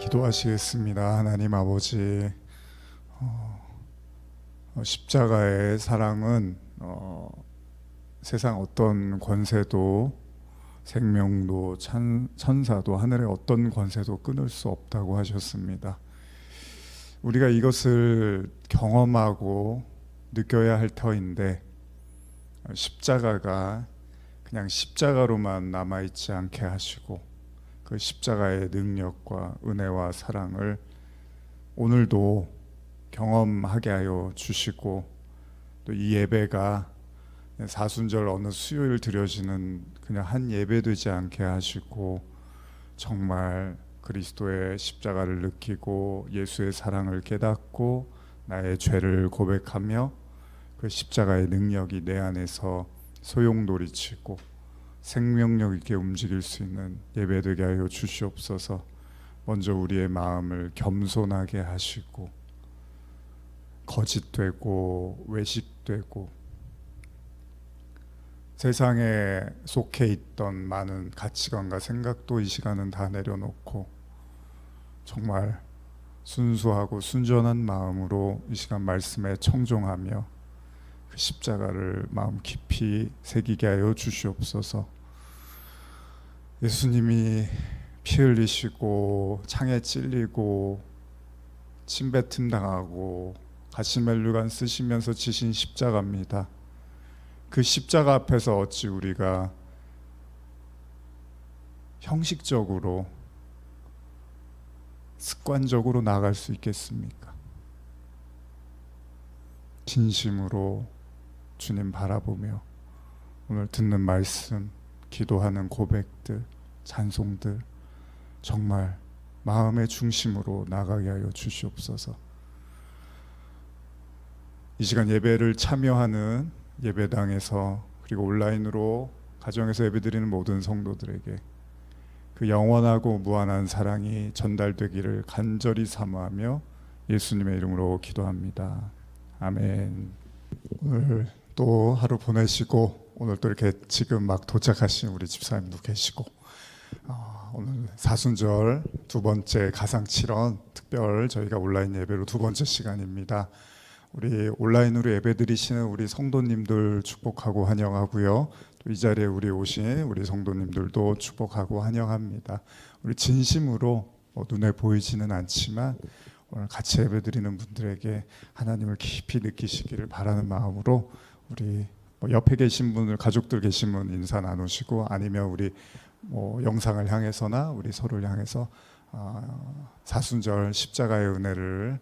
기도하시겠습니다. 하나님 아버지, 십자가의 사랑은 세상 어떤 권세도, 생명도, 천사도, 하늘의 어떤 권세도 끊을 수 없다고 하셨습니다. 우리가 이것을 경험하고 느껴야 할 터인데, 십자가가 그냥 십자가로만 남아있지 않게 하시고, 그 십자가의 능력과 은혜와 사랑을 오늘도 경험하게 하여 주시고, 또 이 예배가 사순절 어느 수요일 드려지는 그냥 한 예배 되지 않게 하시고, 정말 그리스도의 십자가를 느끼고 예수의 사랑을 깨닫고 나의 죄를 고백하며 그 십자가의 능력이 내 안에서 소용돌이치고 생명력 있게 움직일 수 있는 예배 되게 하여 주시옵소서. 먼저 우리의 마음을 겸손하게 하시고, 거짓되고 외식되고 세상에 속해 있던 많은 가치관과 생각도 이 시간은 다 내려놓고 정말 순수하고 순전한 마음으로 이 시간 말씀에 청종하며 그 십자가를 마음 깊이 새기게 하여 주시옵소서. 예수님이 피 흘리시고 창에 찔리고 침뱉음 당하고 가시멜루간 쓰시면서 지신 십자가입니다. 그 십자가 앞에서 어찌 우리가 형식적으로 습관적으로 나갈 수 있겠습니까? 진심으로 주님 바라보며 오늘 듣는 말씀, 기도하는 고백들, 찬송들 정말 마음의 중심으로 나가게 하여 주시옵소서. 이 시간 예배를 참여하는 예배당에서 그리고 온라인으로 가정에서 예배드리는 모든 성도들에게 그 영원하고 무한한 사랑이 전달되기를 간절히 사모하며 예수님의 이름으로 기도합니다. 아멘. 오늘 또 하루 보내시고 오늘 또 이렇게 지금 막 도착하신 우리 집사님도 계시고 오늘 사순절 두 번째 가상칠언 특별 저희가 온라인 예배로 두 번째 시간입니다. 우리 온라인으로 예배드리시는 우리 성도님들 축복하고 환영하고요. 또 이 자리에 우리 오신 우리 성도님들도 축복하고 환영합니다. 우리 진심으로 눈에 보이지는 않지만 오늘 같이 예배드리는 분들에게 하나님을 깊이 느끼시기를 바라는 마음으로 우리 옆에 계신 분들, 가족들 계신 분 인사 나누시고 아니면 우리 영상을 향해서나 우리 서로를 향해서 사순절 십자가의 은혜를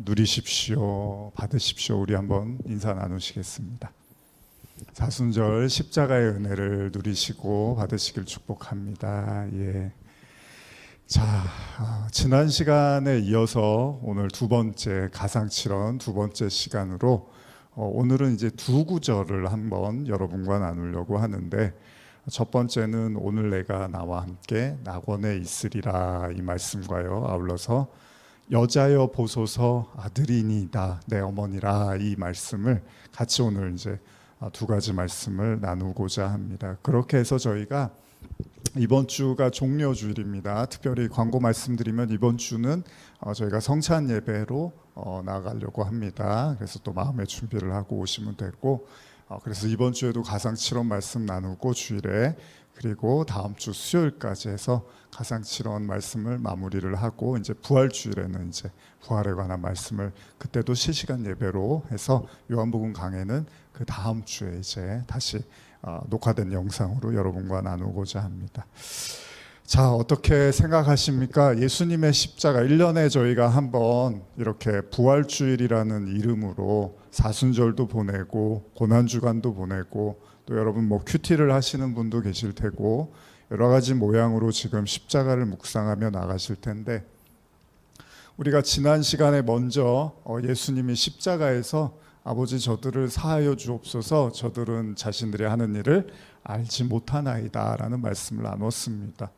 누리십시오, 받으십시오. 우리 한번 인사 나누시겠습니다. 사순절 십자가의 은혜를 누리시고 받으시길 축복합니다. 예. 자, 지난 시간에 이어서 오늘 두 번째 가상칠언 두 번째 시간으로 오늘은 이제 두 구절을 한번 여러분과 나누려고 하는데, 첫 번째는 오늘 내가 나와 함께 낙원에 있으리라 이 말씀과요, 아울러서 여자여 보소서 아들이니이다 내 어머니라 이 말씀을 같이 오늘 이제 두 가지 말씀을 나누고자 합니다. 그렇게 해서 저희가 이번 주가 종려 주일입니다. 특별히 광고 말씀드리면 이번 주는 저희가 성찬 예배로 나가려고 합니다. 그래서 또 마음의 준비를 하고 오시면 되고, 그래서 이번 주에도 가상칠언 말씀 나누고 주일에, 그리고 다음 주 수요일까지 해서 가상칠언 말씀을 마무리를 하고 이제 부활 주일에는 이제 부활에 관한 말씀을 그때도 실시간 예배로 해서 요한복음 강해는 그 다음 주에 이제 다시 녹화된 영상으로 여러분과 나누고자 합니다. 자, 어떻게 생각하십니까? 예수님의 십자가 1년에 저희가 한번 이렇게 부활주일이라는 이름으로 사순절도 보내고 고난주간도 보내고 또 여러분 큐티를 하시는 분도 계실 테고 여러 가지 모양으로 지금 십자가를 묵상하며 나가실 텐데, 우리가 지난 시간에 먼저 예수님이 십자가에서 아버지 저들을 사하여 주옵소서, 저들은 자신들이 하는 일을 알지 못하나이다 라는 말씀을 나눴습니다.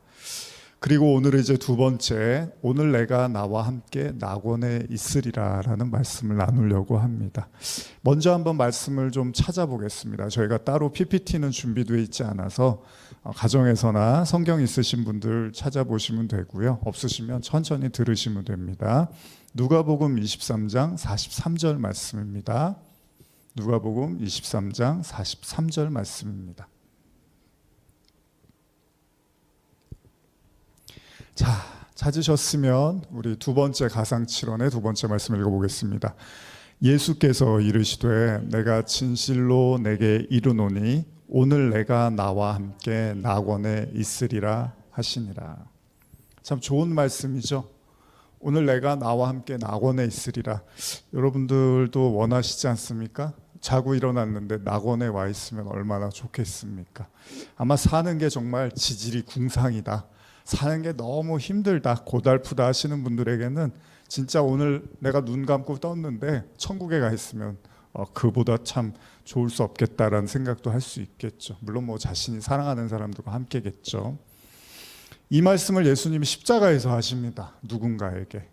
그리고 오늘 이제 두 번째, 오늘 내가 나와 함께 낙원에 있으리라 라는 말씀을 나누려고 합니다. 먼저 한번 말씀을 좀 찾아보겠습니다. 저희가 따로 PPT는 준비되어 있지 않아서 가정에서나 성경 있으신 분들 찾아보시면 되고요. 없으시면 천천히 들으시면 됩니다. 누가복음 23장 43절 말씀입니다. 누가복음 23장 43절 말씀입니다. 자, 찾으셨으면 우리 두 번째 가상칠언의 두 번째 말씀을 읽어보겠습니다. 예수께서 이르시되 내가 진실로 내게 이르노니 오늘 내가 나와 함께 낙원에 있으리라 하시니라. 참 좋은 말씀이죠. 오늘 내가 나와 함께 낙원에 있으리라. 여러분들도 원하시지 않습니까? 자고 일어났는데 낙원에 와 있으면 얼마나 좋겠습니까? 아마 사는 게 정말 지질이 궁상이다, 사는 게 너무 힘들다, 고달프다 하시는 분들에게는 진짜 오늘 내가 눈 감고 떴는데 천국에 가 있으면 그보다 참 좋을 수 없겠다라는 생각도 할 수 있겠죠. 물론 뭐 자신이 사랑하는 사람들과 함께겠죠. 이 말씀을 예수님이 십자가에서 하십니다. 누군가에게.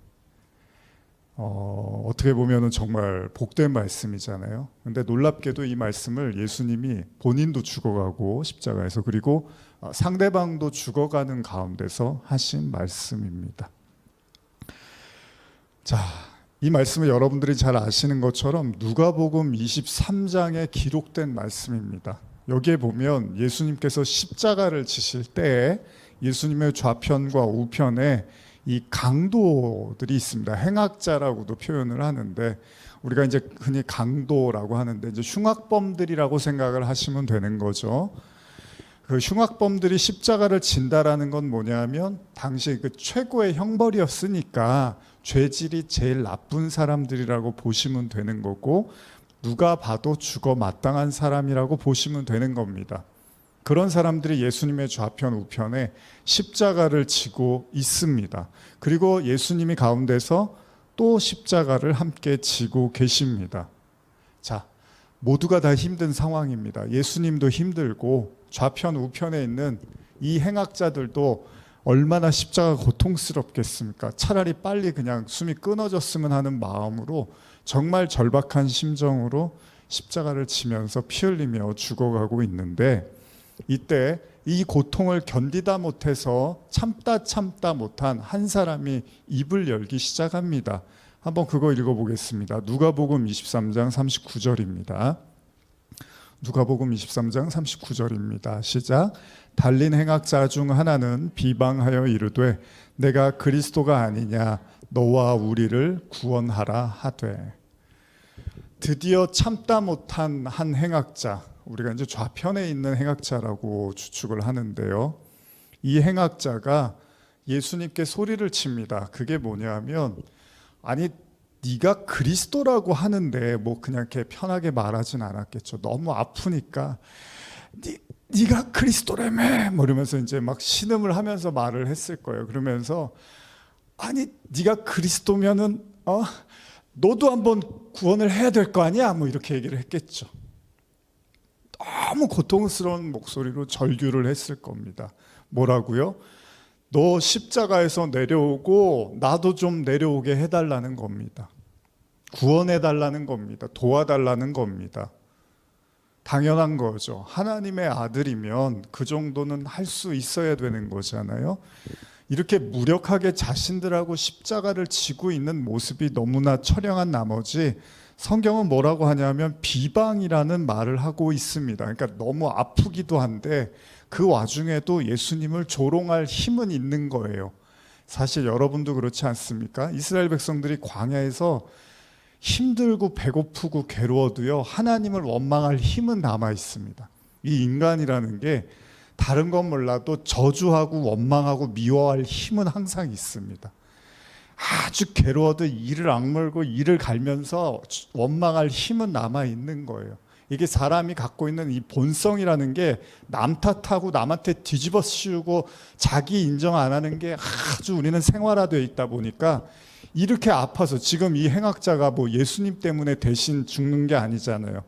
어떻게 보면 정말 복된 말씀이잖아요. 근데 놀랍게도 이 말씀을 예수님이 본인도 죽어가고 십자가에서, 그리고 상대방도 죽어가는 가운데서 하신 말씀입니다. 자, 이 말씀을 여러분들이 잘 아시는 것처럼 누가복음 23장에 기록된 말씀입니다. 여기에 보면 예수님께서 십자가를 지실 때에 예수님의 좌편과 우편에 이 강도들이 있습니다. 행악자라고도 표현을 하는데, 우리가 이제 흔히 강도라고 하는데 이제 흉악범들이라고 생각을 하시면 되는 거죠. 그 흉악범들이 십자가를 진다라는 건 뭐냐면 당시 그 최고의 형벌이었으니까 죄질이 제일 나쁜 사람들이라고 보시면 되는 거고, 누가 봐도 죽어 마땅한 사람이라고 보시면 되는 겁니다. 그런 사람들이 예수님의 좌편 우편에 십자가를 지고 있습니다. 그리고 예수님이 가운데서 또 십자가를 함께 지고 계십니다. 자, 모두가 다 힘든 상황입니다. 예수님도 힘들고 좌편 우편에 있는 이 행악자들도 얼마나 십자가 고통스럽겠습니까? 차라리 빨리 그냥 숨이 끊어졌으면 하는 마음으로 정말 절박한 심정으로 십자가를 지면서 피 흘리며 죽어가고 있는데, 이때 이 고통을 견디다 못해서 참다 못한 한 사람이 입을 열기 시작합니다. 한번 그거 읽어보겠습니다. 누가복음 23장 39절입니다. 누가복음 23장 39절입니다. 시작. 달린 행악자 중 하나는 비방하여 이르되 내가 그리스도가 아니냐, 너와 우리를 구원하라 하되. 드디어 참다 못한 한 행악자, 우리가 이제 좌편에 있는 행악자라고 추측을 하는데요, 이 행악자가 예수님께 소리를 칩니다. 그게 뭐냐면, 아니 네가 그리스도라고 하는데 뭐 그냥 이렇게 편하게 말하진 않았겠죠. 너무 아프니까 네가 그리스도라며 뭐 이러면서 이제 막 신음을 하면서 말을 했을 거예요. 그러면서 아니 네가 그리스도면은 너도 한번 구원을 해야 될 거 아니야? 뭐 이렇게 얘기를 했겠죠. 너무 고통스러운 목소리로 절규를 했을 겁니다. 뭐라고요? 너 십자가에서 내려오고 나도 좀 내려오게 해달라는 겁니다. 구원해달라는 겁니다. 도와달라는 겁니다. 당연한 거죠. 하나님의 아들이면 그 정도는 할 수 있어야 되는 거잖아요. 이렇게 무력하게 자신들하고 십자가를 지고 있는 모습이 너무나 처량한 나머지 성경은 뭐라고 하냐면 비방이라는 말을 하고 있습니다. 그러니까 너무 아프기도 한데 그 와중에도 예수님을 조롱할 힘은 있는 거예요. 사실 여러분도 그렇지 않습니까? 이스라엘 백성들이 광야에서 힘들고 배고프고 괴로워도요, 하나님을 원망할 힘은 남아 있습니다. 이 인간이라는 게 다른 건 몰라도 저주하고 원망하고 미워할 힘은 항상 있습니다. 아주 괴로워도 이를 악물고 이를 갈면서 원망할 힘은 남아 있는 거예요. 이게 사람이 갖고 있는 이 본성이라는 게 남 탓하고 남한테 뒤집어 씌우고 자기 인정 안 하는 게 아주 우리는 생활화되어 있다 보니까 이렇게 아파서, 지금 이 행악자가 뭐 예수님 때문에 대신 죽는 게 아니잖아요.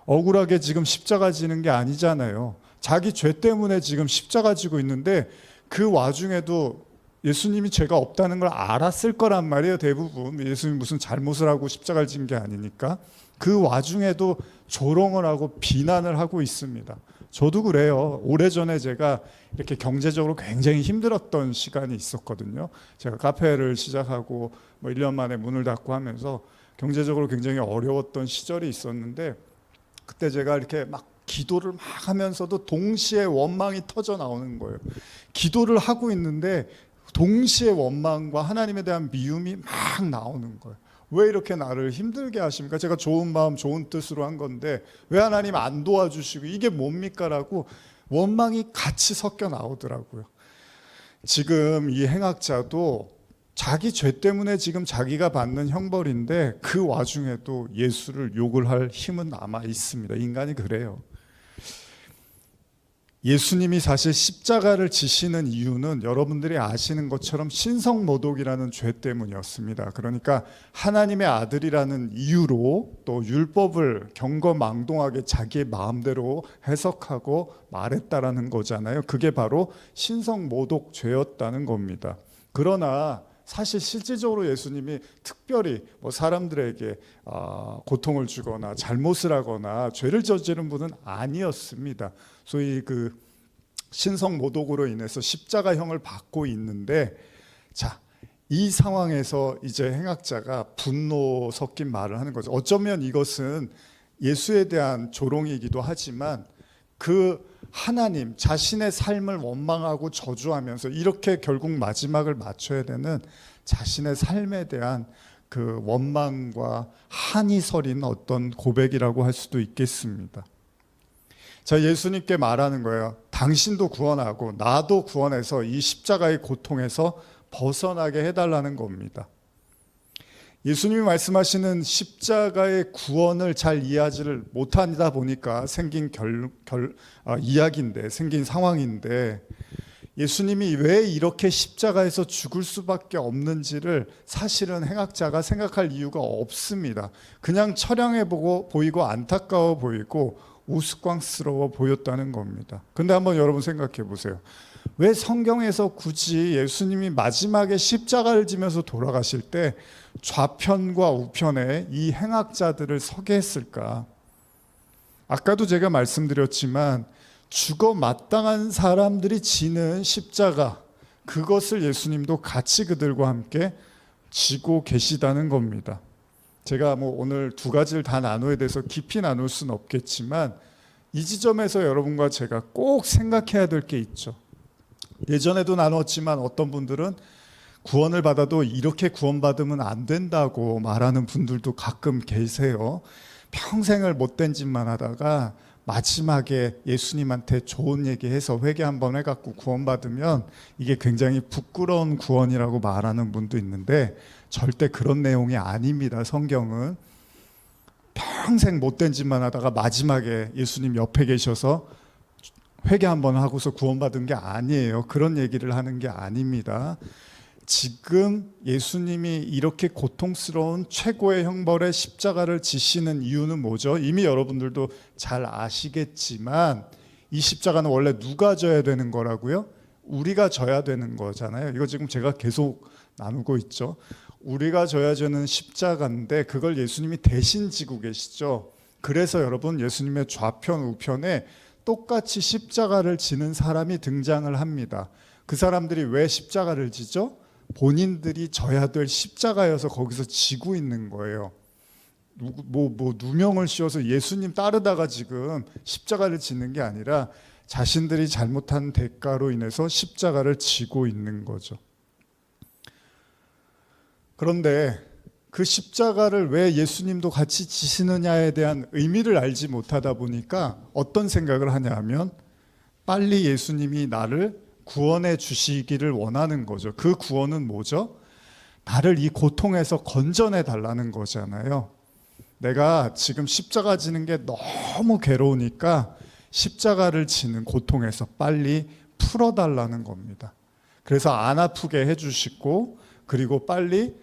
억울하게 지금 십자가 지는 게 아니잖아요. 자기 죄 때문에 지금 십자가 지고 있는데 그 와중에도 예수님이 죄가 없다는 걸 알았을 거란 말이에요. 대부분 예수님이 무슨 잘못을 하고 십자가를 진 게 아니니까. 그 와중에도 조롱을 하고 비난을 하고 있습니다. 저도 그래요. 오래전에 제가 이렇게 경제적으로 굉장히 힘들었던 시간이 있었거든요. 제가 카페를 시작하고 뭐 1년 만에 문을 닫고 하면서 경제적으로 굉장히 어려웠던 시절이 있었는데, 그때 제가 이렇게 막 기도를 막 하면서도 동시에 원망이 터져 나오는 거예요. 기도를 하고 있는데 동시에 원망과 하나님에 대한 미움이 막 나오는 거예요. 왜 이렇게 나를 힘들게 하십니까? 제가 좋은 마음 좋은 뜻으로 한 건데 왜 하나님 안 도와주시고 이게 뭡니까? 라고 원망이 같이 섞여 나오더라고요. 지금 이 행악자도 자기 죄 때문에 지금 자기가 받는 형벌인데 그 와중에도 예수를 욕을 할 힘은 남아 있습니다. 인간이 그래요. 예수님이 사실 십자가를 지시는 이유는 여러분들이 아시는 것처럼 신성모독이라는 죄 때문이었습니다. 그러니까 하나님의 아들이라는 이유로 또 율법을 경거망동하게 자기의 마음대로 해석하고 말했다라는 거잖아요. 그게 바로 신성모독 죄였다는 겁니다. 그러나 사실 실질적으로 예수님이 특별히 뭐 사람들에게 고통을 주거나 잘못을 하거나 죄를 저지른 분은 아니었습니다. 소위 그 신성모독으로 인해서 십자가형을 받고 있는데, 자, 이 상황에서 이제 행악자가 분노 섞인 말을 하는 거죠. 어쩌면 이것은 예수에 대한 조롱이기도 하지만 그 하나님 자신의 삶을 원망하고 저주하면서 이렇게 결국 마지막을 맞춰야 되는 자신의 삶에 대한 그 원망과 한이 서린 어떤 고백이라고 할 수도 있겠습니다. 자, 예수님께 말하는 거예요. 당신도 구원하고 나도 구원해서 이 십자가의 고통에서 벗어나게 해달라는 겁니다. 예수님이 말씀하시는 십자가의 구원을 잘 이해하지를 못하다 보니까 생긴 이야기인데, 생긴 상황인데, 예수님이 왜 이렇게 십자가에서 죽을 수밖에 없는지를 사실은 행악자가 생각할 이유가 없습니다. 그냥 처량해 보이고 안타까워 보이고 우스꽝스러워 보였다는 겁니다. 근데 한번 여러분 생각해 보세요. 왜 성경에서 굳이 예수님이 마지막에 십자가를 지면서 돌아가실 때 좌편과 우편에 이 행악자들을 서게 했을까? 아까도 제가 말씀드렸지만 죽어 마땅한 사람들이 지는 십자가, 그것을 예수님도 같이 그들과 함께 지고 계시다는 겁니다. 제가 뭐 오늘 두 가지를 다 나누어야 돼서 깊이 나눌 수는 없겠지만 이 지점에서 여러분과 제가 꼭 생각해야 될 게 있죠. 예전에도 나눴지만 어떤 분들은 구원을 받아도 이렇게 구원받으면 안 된다고 말하는 분들도 가끔 계세요. 평생을 못된 짓만 하다가 마지막에 예수님한테 좋은 얘기해서 회개 한번 해갖고 구원받으면 이게 굉장히 부끄러운 구원이라고 말하는 분도 있는데 절대 그런 내용이 아닙니다. 성경은 평생 못된 짓만 하다가 마지막에 예수님 옆에 계셔서 회개 한번 하고서 구원받은 게 아니에요. 그런 얘기를 하는 게 아닙니다. 지금 예수님이 이렇게 고통스러운 최고의 형벌의 십자가를 지시는 이유는 뭐죠? 이미 여러분들도 잘 아시겠지만 이 십자가는 원래 누가 져야 되는 거라고요? 우리가 져야 되는 거잖아요. 이거 지금 제가 계속 나누고 있죠. 우리가 져야 되는 십자가인데 그걸 예수님이 대신 지고 계시죠. 그래서 여러분 예수님의 좌편 우편에 똑같이 십자가를 지는 사람이 등장을 합니다. 그 사람들이 왜 십자가를 지죠? 본인들이 져야 될 십자가여서 거기서 지고 있는 거예요. 누명을 씌워서 예수님 따르다가 지금 십자가를 지는 게 아니라 자신들이 잘못한 대가로 인해서 십자가를 지고 있는 거죠. 그런데 그 십자가를 왜 예수님도 같이 지시느냐에 대한 의미를 알지 못하다 보니까 어떤 생각을 하냐 하면 빨리 예수님이 나를 구원해 주시기를 원하는 거죠. 그 구원은 뭐죠? 나를 이 고통에서 건져내 달라는 거잖아요. 내가 지금 십자가 지는 게 너무 괴로우니까 십자가를 지는 고통에서 빨리 풀어달라는 겁니다. 그래서 안 아프게 해주시고 그리고 빨리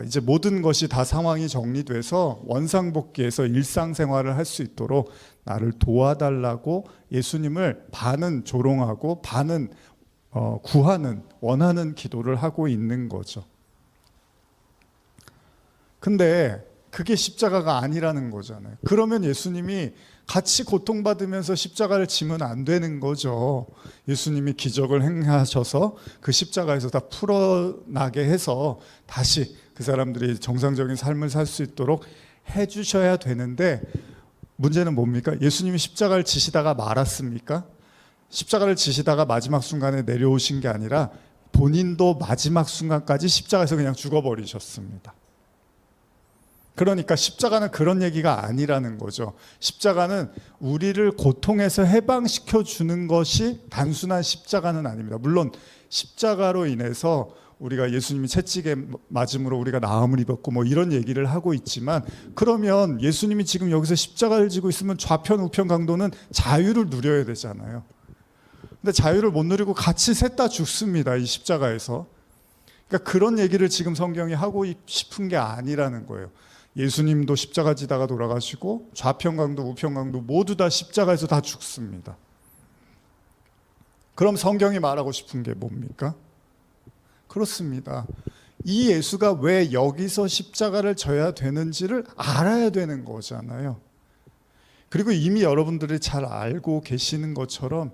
이제 모든 것이 다 상황이 정리돼서 원상복귀해서 일상생활을 할 수 있도록 나를 도와달라고 예수님을 반은 조롱하고 반은 구하는, 원하는 기도를 하고 있는 거죠. 근데 그게 십자가가 아니라는 거잖아요. 그러면 예수님이 같이 고통받으면서 십자가를 지면 안 되는 거죠. 예수님이 기적을 행하셔서 그 십자가에서 다 풀어나게 해서 다시 그 사람들이 정상적인 삶을 살 수 있도록 해주셔야 되는데, 문제는 뭡니까? 예수님이 십자가를 지시다가 말았습니까? 십자가를 지시다가 마지막 순간에 내려오신 게 아니라 본인도 마지막 순간까지 십자가에서 그냥 죽어버리셨습니다. 그러니까 십자가는 그런 얘기가 아니라는 거죠. 십자가는 우리를 고통에서 해방시켜 주는 것이 단순한 십자가는 아닙니다. 물론 십자가로 인해서 우리가 예수님이 채찍에 맞음으로 우리가 나음을 입었고 뭐 이런 얘기를 하고 있지만, 그러면 예수님이 지금 여기서 십자가를 지고 있으면 좌편 우편 강도는 자유를 누려야 되잖아요. 근데 자유를 못 누리고 같이 셋 다 죽습니다, 이 십자가에서. 그러니까 그런 얘기를 지금 성경이 하고 싶은 게 아니라는 거예요. 예수님도 십자가 지다가 돌아가시고 좌편강도 우편강도 모두 다 십자가에서 다 죽습니다. 그럼 성경이 말하고 싶은 게 뭡니까? 그렇습니다. 이 예수가 왜 여기서 십자가를 져야 되는지를 알아야 되는 거잖아요. 그리고 이미 여러분들이 잘 알고 계시는 것처럼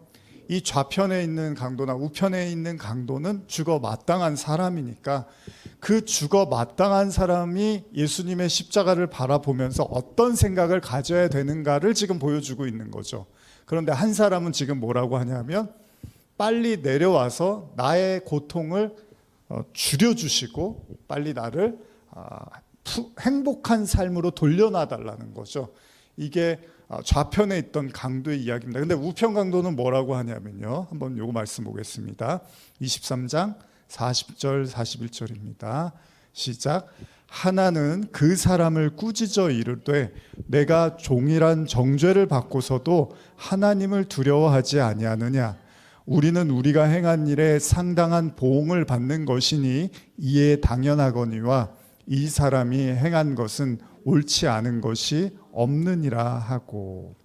이 좌편에 있는 강도나 우편에 있는 강도는 죽어 마땅한 사람이니까, 그 죽어 마땅한 사람이 예수님의 십자가를 바라보면서 어떤 생각을 가져야 되는가를 지금 보여주고 있는 거죠. 그런데 한 사람은 지금 뭐라고 하냐면, 빨리 내려와서 나의 고통을 줄여주시고 빨리 나를 행복한 삶으로 돌려놔달라는 거죠. 이게 좌편에 있던 강도의 이야기입니다. 근데 우편 강도는 뭐라고 하냐면요, 한번 요거 말씀 보겠습니다. 23장 40절 41절입니다. 시작. 하나는 그 사람을 꾸짖어 이르되 내가 종일한 정죄를 받고서도 하나님을 두려워하지 아니하느냐. 우리는 우리가 행한 일에 상당한 보응을 받는 것이니 이에 당연하거니와 이 사람이 행한 것은 옳지 않은 것이 없느니라 하고.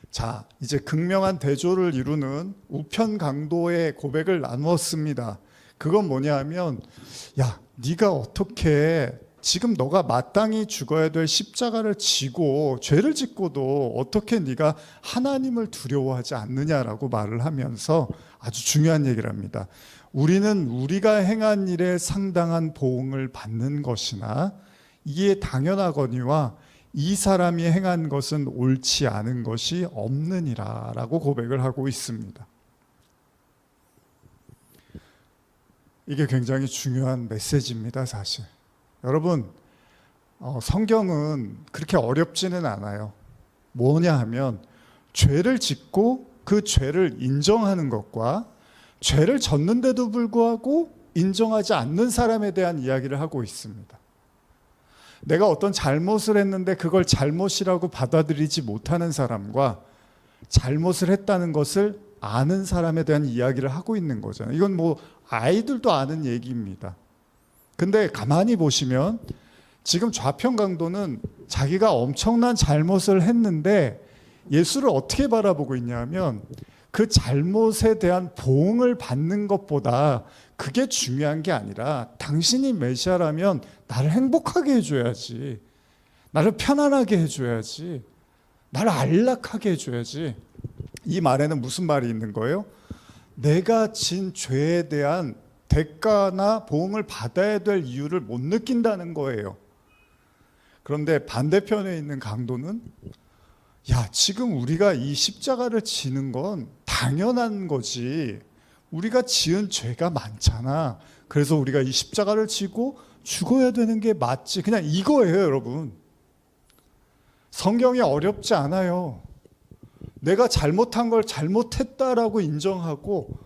자, 이제 극명한 대조를 이루는 우편 강도의 고백을 나누었습니다. 그건 뭐냐 하면, 야, 네가 어떻게 지금 너가 마땅히 죽어야 될 십자가를 지고 죄를 짓고도 어떻게 네가 하나님을 두려워하지 않느냐라고 말을 하면서 아주 중요한 얘기를 합니다. 우리는 우리가 행한 일에 상당한 보응을 받는 것이나 이에 당연하거니와 이 사람이 행한 것은 옳지 않은 것이 없느니라 라고 고백을 하고 있습니다. 이게 굉장히 중요한 메시지입니다, 사실. 여러분, 성경은 그렇게 어렵지는 않아요. 뭐냐 하면, 죄를 짓고 그 죄를 인정하는 것과 죄를 졌는데도 불구하고 인정하지 않는 사람에 대한 이야기를 하고 있습니다. 내가 어떤 잘못을 했는데 그걸 잘못이라고 받아들이지 못하는 사람과 잘못을 했다는 것을 아는 사람에 대한 이야기를 하고 있는 거잖아요. 이건 뭐 아이들도 아는 얘기입니다. 근데 가만히 보시면 지금 좌편 강도는 자기가 엄청난 잘못을 했는데 예수를 어떻게 바라보고 있냐면, 그 잘못에 대한 보응을 받는 것보다 그게 중요한 게 아니라, 당신이 메시아라면 나를 행복하게 해줘야지, 나를 편안하게 해줘야지, 나를 안락하게 해줘야지. 이 말에는 무슨 말이 있는 거예요? 내가 진 죄에 대한 대가나 보응을 받아야 될 이유를 못 느낀다는 거예요. 그런데 반대편에 있는 강도는, 야, 지금 우리가 이 십자가를 지는 건 당연한 거지. 우리가 지은 죄가 많잖아. 그래서 우리가 이 십자가를 지고 죽어야 되는 게 맞지. 그냥 이거예요, 여러분. 성경이 어렵지 않아요. 내가 잘못한 걸 잘못했다라고 인정하고,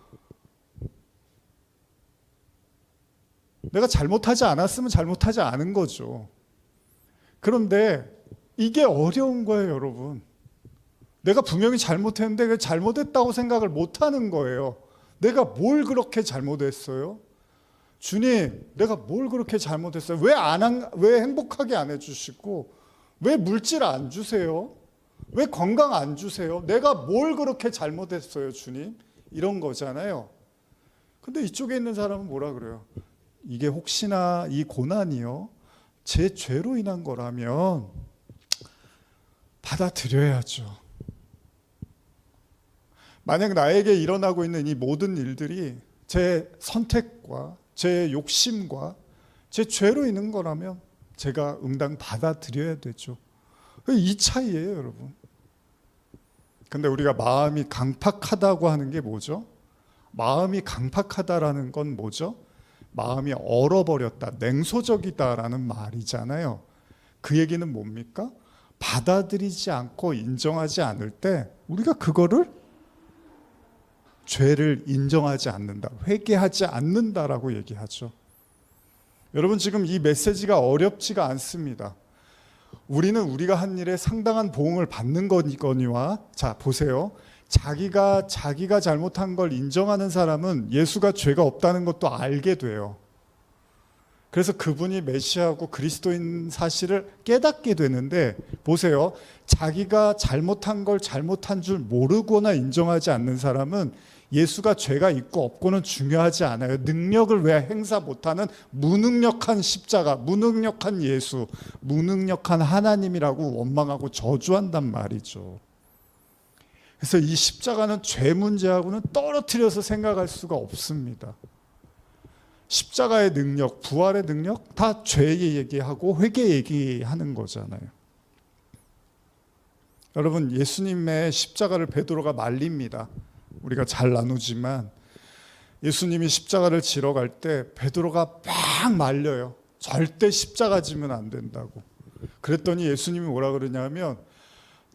내가 잘못하지 않았으면 잘못하지 않은 거죠. 그런데 이게 어려운 거예요, 여러분. 내가 분명히 잘못했는데 잘못했다고 생각을 못하는 거예요. 내가 뭘 그렇게 잘못했어요? 주님, 내가 뭘 그렇게 잘못했어요? 왜 행복하게 안 해주시고, 왜 물질 안 주세요? 왜 건강 안 주세요? 내가 뭘 그렇게 잘못했어요, 주님? 이런 거잖아요. 근데 이쪽에 있는 사람은 뭐라 그래요? 이게 혹시나 이 고난이요, 제 죄로 인한 거라면 받아들여야죠. 만약 나에게 일어나고 있는 이 모든 일들이 제 선택과 제 욕심과 제 죄로 있는 거라면 제가 응당 받아들여야 되죠. 이 차이예요, 여러분. 근데 우리가 마음이 강팍하다고 하는 게 뭐죠? 마음이 강팍하다라는 건 뭐죠? 마음이 얼어버렸다, 냉소적이다라는 말이잖아요. 그 얘기는 뭡니까? 받아들이지 않고 인정하지 않을 때 우리가 그거를 죄를 인정하지 않는다, 회개하지 않는다라고 얘기하죠. 여러분, 지금 이 메시지가 어렵지가 않습니다. 우리는 우리가 한 일에 상당한 보응을 받는 거니와, 자 보세요. 자기가 잘못한 걸 인정하는 사람은 예수가 죄가 없다는 것도 알게 돼요. 그래서 그분이 메시아고 그리스도인 사실을 깨닫게 되는데, 보세요. 자기가 잘못한 걸 잘못한 줄 모르거나 인정하지 않는 사람은 예수가 죄가 있고 없고는 중요하지 않아요. 능력을 왜 행사 못하는 무능력한 십자가, 무능력한 예수, 무능력한 하나님이라고 원망하고 저주한단 말이죠. 그래서 이 십자가는 죄 문제하고는 떨어뜨려서 생각할 수가 없습니다. 십자가의 능력, 부활의 능력 다 죄 얘기하고 회개 얘기하는 거잖아요. 여러분, 예수님의 십자가를 베드로가 말립니다. 우리가 잘 나누지만 예수님이 십자가를 지러 갈 때 베드로가 막 말려요. 절대 십자가 지면 안 된다고. 그랬더니 예수님이 뭐라 그러냐면,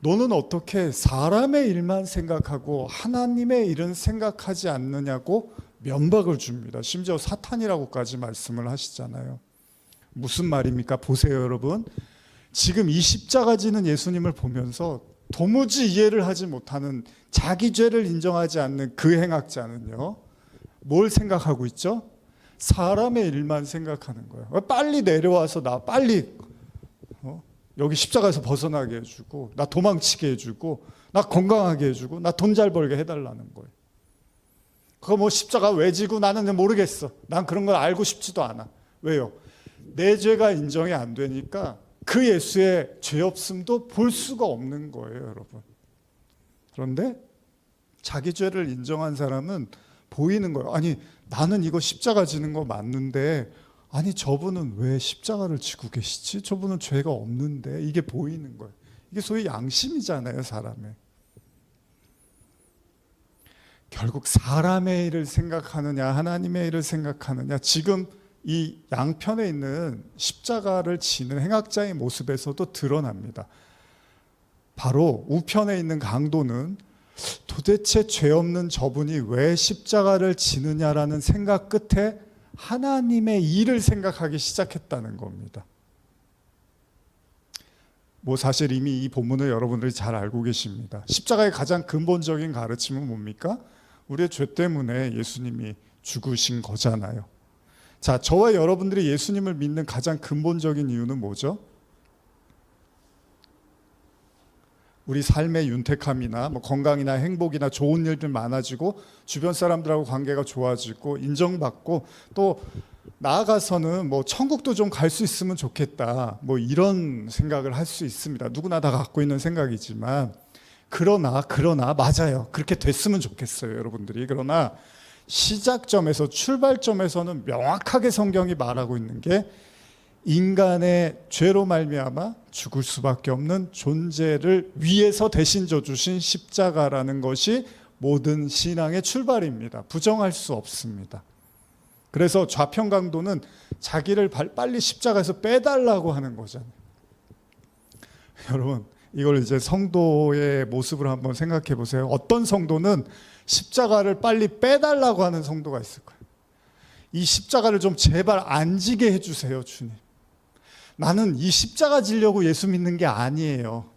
너는 어떻게 사람의 일만 생각하고 하나님의 일은 생각하지 않느냐고 면박을 줍니다. 심지어 사탄이라고까지 말씀을 하시잖아요. 무슨 말입니까? 보세요, 여러분. 지금 이 십자가 지는 예수님을 보면서 도무지 이해를 하지 못하는, 자기 죄를 인정하지 않는 그 행악자는요, 뭘 생각하고 있죠? 사람의 일만 생각하는 거예요. 빨리 내려와서 나 빨리 여기 십자가에서 벗어나게 해주고, 나 도망치게 해주고, 나 건강하게 해주고, 나 돈 잘 벌게 해달라는 거예요. 그거 뭐 십자가 왜 지고 나는 모르겠어. 난 그런 걸 알고 싶지도 않아. 왜요? 내 죄가 인정이 안 되니까 그 예수의 죄 없음도 볼 수가 없는 거예요, 여러분. 그런데 자기 죄를 인정한 사람은 보이는 거예요. 아니, 나는 이거 십자가 지는 거 맞는데, 아니 저분은 왜 십자가를 지고 계시지? 저분은 죄가 없는데. 이게 보이는 거예요. 이게 소위 양심이잖아요, 사람의. 결국 사람의 일을 생각하느냐 하나님의 일을 생각하느냐, 지금 이 양편에 있는 십자가를 지는 행악자의 모습에서도 드러납니다. 바로 우편에 있는 강도는 도대체 죄 없는 저분이 왜 십자가를 지느냐라는 생각 끝에 하나님의 일을 생각하기 시작했다는 겁니다. 뭐 사실 이미 이 본문을 여러분들이 잘 알고 계십니다. 십자가의 가장 근본적인 가르침은 뭡니까? 우리의 죄 때문에 예수님이 죽으신 거잖아요. 자, 저와 여러분들이 예수님을 믿는 가장 근본적인 이유는 뭐죠? 우리 삶의 윤택함이나 뭐 건강이나 행복이나 좋은 일들 많아지고 주변 사람들하고 관계가 좋아지고 인정받고, 또 나아가서는 뭐 천국도 좀 갈 수 있으면 좋겠다, 뭐 이런 생각을 할 수 있습니다. 누구나 다 갖고 있는 생각이지만, 그러나 맞아요. 그렇게 됐으면 좋겠어요, 여러분들이. 그러나 시작점에서, 출발점에서는 명확하게 성경이 말하고 있는 게, 인간의 죄로 말미암아 죽을 수밖에 없는 존재를 위해서 대신 져주신 십자가라는 것이 모든 신앙의 출발입니다. 부정할 수 없습니다. 그래서 좌편 강도는 자기를 빨리 십자가에서 빼달라고 하는 거잖아요. 여러분, 이걸 이제 성도의 모습을 한번 생각해 보세요. 어떤 성도는 십자가를 빨리 빼달라고 하는 성도가 있을 거예요. 이 십자가를 좀 제발 안 지게 해주세요, 주님. 나는 이 십자가 지려고 예수 믿는 게 아니에요.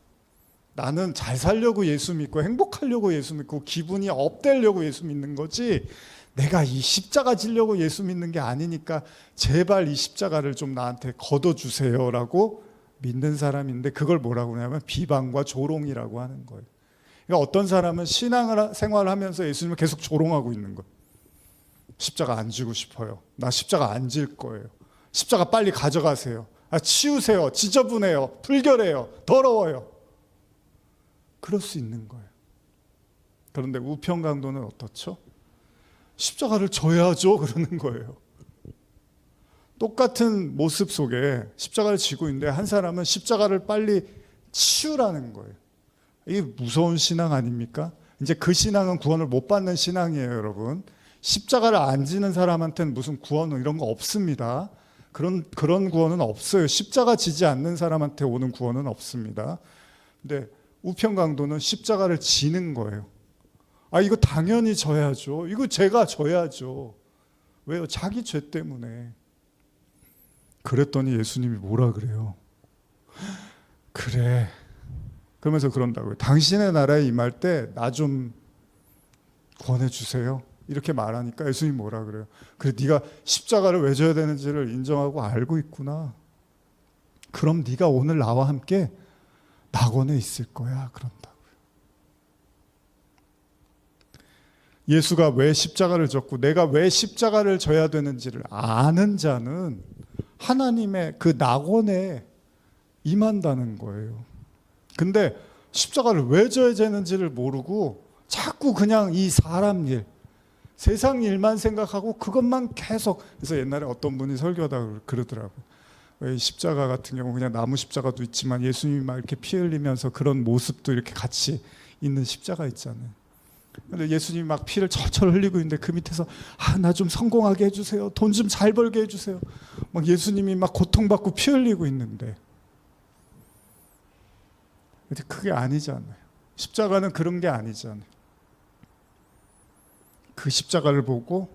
나는 잘 살려고 예수 믿고 행복하려고 예수 믿고 기분이 업되려고 예수 믿는 거지, 내가 이 십자가 지려고 예수 믿는 게 아니니까 제발 이 십자가를 좀 나한테 걷어주세요라고 믿는 사람인데, 그걸 뭐라고 하냐면 비방과 조롱이라고 하는 거예요. 그러니까 어떤 사람은 신앙생활을 하면서 예수님을 계속 조롱하고 있는 거예요. 십자가 안 지고 싶어요. 나 십자가 안 질 거예요. 십자가 빨리 가져가세요. 치우세요. 지저분해요. 불결해요. 더러워요. 그럴 수 있는 거예요. 그런데 우편강도는 어떻죠? 십자가를 져야죠. 그러는 거예요. 똑같은 모습 속에 십자가를 지고 있는데 한 사람은 십자가를 빨리 치우라는 거예요. 이게 무서운 신앙 아닙니까? 이제 그 신앙은 구원을 못 받는 신앙이에요, 여러분. 십자가를 안 지는 사람한테는 무슨 구원 이런 거 없습니다. 그런 구원은 없어요. 십자가 지지 않는 사람한테 오는 구원은 없습니다. 근데 우편강도는 십자가를 지는 거예요. 이거 당연히 져야죠. 이거 제가 져야죠. 왜요? 자기 죄 때문에. 그랬더니 예수님이 뭐라 그래요? 그래. 그러면서 그런다고요. 당신의 나라에 임할 때 나 좀 구원해 주세요. 이렇게 말하니까 예수님이 뭐라 그래요? 그래, 네가 십자가를 왜 져야 되는지를 인정하고 알고 있구나. 그럼 네가 오늘 나와 함께 낙원에 있을 거야. 그런다고요. 예수가 왜 십자가를 졌고 내가 왜 십자가를 져야 되는지를 아는 자는 하나님의 그 낙원에 임한다는 거예요. 근데 십자가를 왜 져야 되는지를 모르고 자꾸 그냥 이 사람 일, 세상 일만 생각하고 그것만 계속. 그래서 옛날에 어떤 분이 설교하다가 그러더라고요. 왜 십자가 같은 경우 그냥 나무 십자가도 있지만 예수님이 막 이렇게 피 흘리면서 그런 모습도 이렇게 같이 있는 십자가 있잖아요. 근데 예수님이 막 피를 철철 흘리고 있는데 그 밑에서 나 좀 성공하게 해주세요. 돈 좀 잘 벌게 해주세요. 막 예수님이 막 고통받고 피 흘리고 있는데. 근데 그게 아니잖아요. 십자가는 그런 게 아니잖아요. 그 십자가를 보고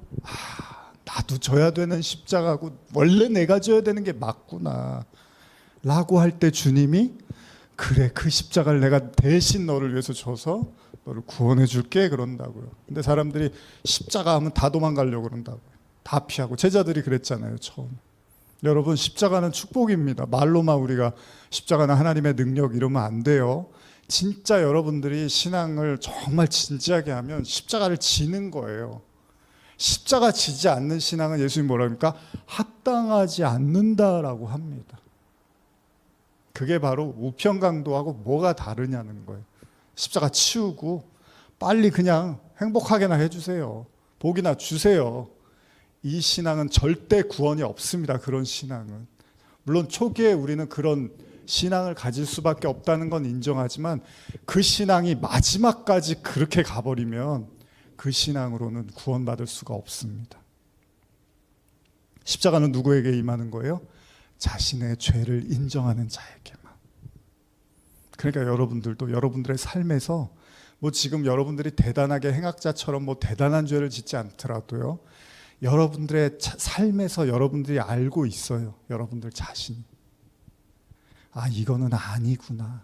나도 져야 되는 십자가고 원래 내가 져야 되는 게 맞구나 라고 할 때 주님이 그래, 그 십자가를 내가 대신 너를 위해서 져서 너를 구원해 줄게 그런다고요. 근데 사람들이 십자가 하면 다 도망가려고 그런다고요. 다 피하고. 제자들이 그랬잖아요, 처음. 여러분, 십자가는 축복입니다. 말로만 우리가 십자가는 하나님의 능력 이러면 안 돼요. 진짜 여러분들이 신앙을 정말 진지하게 하면 십자가를 지는 거예요. 십자가 지지 않는 신앙은 예수님이 뭐라 합니까? 합당하지 않는다라고 합니다. 그게 바로 우편강도하고 뭐가 다르냐는 거예요. 십자가 치우고 빨리 그냥 행복하게나 해주세요. 복이나 주세요. 이 신앙은 절대 구원이 없습니다. 그런 신앙은. 물론 초기에 우리는 그런 신앙을 가질 수밖에 없다는 건 인정하지만 그 신앙이 마지막까지 그렇게 가버리면 그 신앙으로는 구원받을 수가 없습니다. 십자가는 누구에게 임하는 거예요? 자신의 죄를 인정하는 자에게만. 그러니까 여러분들도 여러분들의 삶에서 뭐 지금 여러분들이 대단하게 행악자처럼 뭐 대단한 죄를 짓지 않더라도요, 여러분들의 삶에서 여러분들이 알고 있어요. 여러분들 자신이. 이거는 아니구나.